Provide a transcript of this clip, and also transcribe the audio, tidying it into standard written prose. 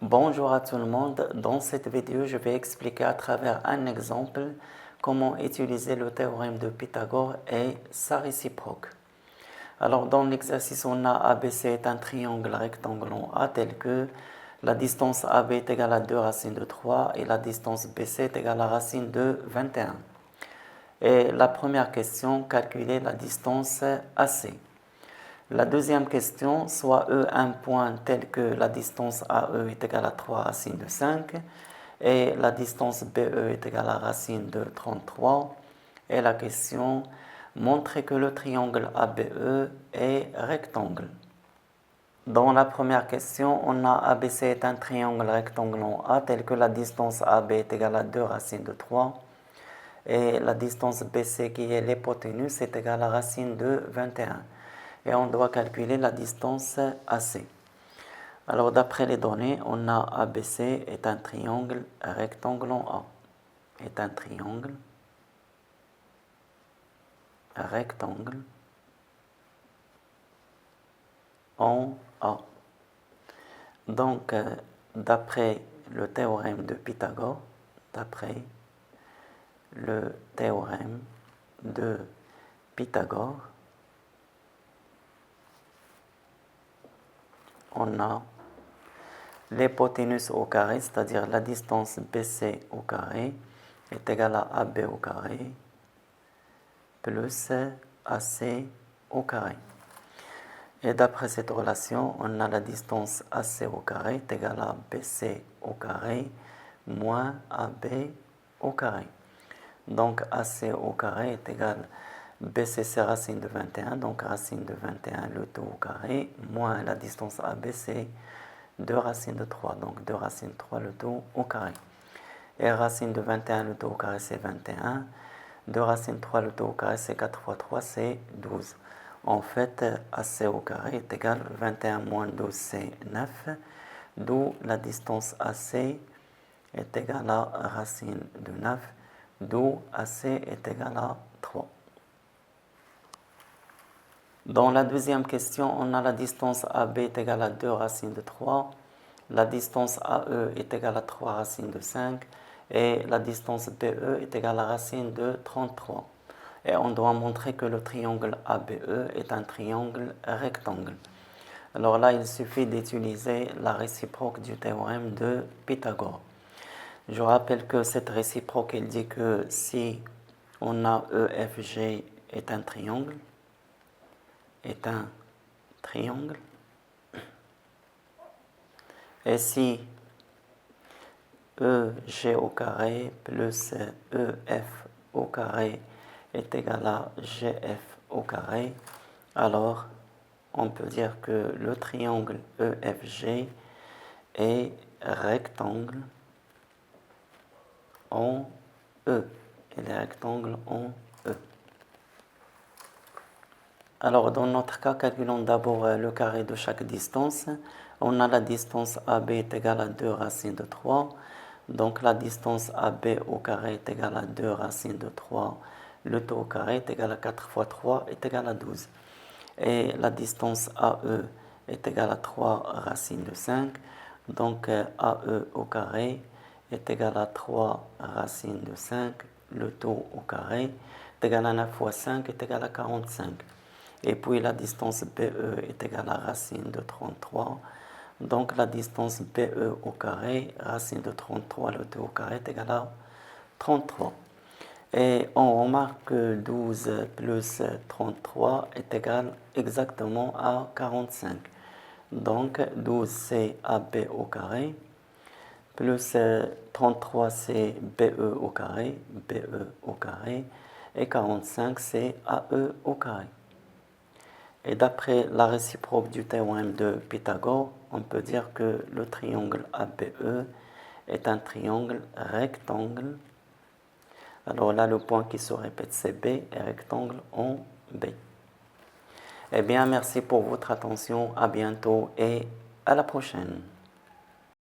Bonjour à tout le monde. Dans cette vidéo, je vais expliquer à travers un exemple comment utiliser le théorème de Pythagore et sa réciproque. Alors, dans l'exercice, on a ABC est un triangle rectangle en A tel que la distance AB est égale à 2 racines de 3 et la distance BC est égale à racine de 21. Et la première question, calculer la distance AC. La deuxième question, soit E un point tel que la distance AE est égale à 3 racines de 5 et la distance BE est égale à racine de 33. Et la question, montrer que le triangle ABE est rectangle. Dans la première question, on a ABC est un triangle rectangle en A tel que la distance AB est égale à 2 racines de 3 et la distance BC qui est l'hypoténuse est égale à racine de 21. Et on doit calculer la distance AC. Alors d'après les données, on a ABC est un triangle rectangle en A. Est un triangle rectangle en A. Donc d'après le théorème de Pythagore, on a l'hypoténuse au carré, c'est-à-dire la distance BC au carré est égale à AB au carré plus AC au carré. Et d'après cette relation, on a la distance AC au carré est égale à BC au carré moins AB au carré. Donc AC au carré est égal à BC c'est racine de 21, donc racine de 21 le tout au carré, moins la distance AB c'est 2 racines de 3, donc 2 racines de 3 le tout au carré. Et racine de 21 le tout au carré c'est 21, 2 racines de 3 le tout au carré c'est 4 fois 3 c'est 12. En fait, AC au carré est égal à 21 moins 12 c'est 9, d'où la distance AC est égale à racine de 9, d'où AC est égal à 3. Dans la deuxième question, on a la distance AB est égale à 2 racines de 3, la distance AE est égale à 3 racines de 5 et la distance BE est égale à racine de 33. Et on doit montrer que le triangle ABE est un triangle rectangle. Alors là, il suffit d'utiliser la réciproque du théorème de Pythagore. Je rappelle que cette réciproque, elle dit que si on a EFG est un triangle, et si EG au carré plus EF au carré est égal à GF au carré, alors on peut dire que le triangle EFG est rectangle en E. Il est rectangle en E. Alors, dans notre cas, calculons d'abord le carré de chaque distance. On a la distance AB est égale à 2 racines de 3. Donc, la distance AB au carré est égale à 2 racines de 3. Le tout au carré est égal à 4 fois 3 est égal à 12. Et la distance AE est égale à 3 racines de 5. Donc, AE au carré est égal à 3 racines de 5. Le tout au carré est égal à 9 fois 5 est égal à 45. Et puis la distance BE est égale à racine de 33. Donc la distance BE au carré, racine de 33, le tout au carré est égal à 33. Et on remarque que 12 plus 33 est égal exactement à 45. Donc 12 c'est AB au carré, plus 33 c'est BE au carré, et 45 c'est AE au carré. Et d'après la réciproque du théorème de Pythagore, on peut dire que le triangle ABE est un triangle rectangle. Alors là, le point qui se répète, c'est B, et rectangle en B. Eh bien, merci pour votre attention. À bientôt et à la prochaine.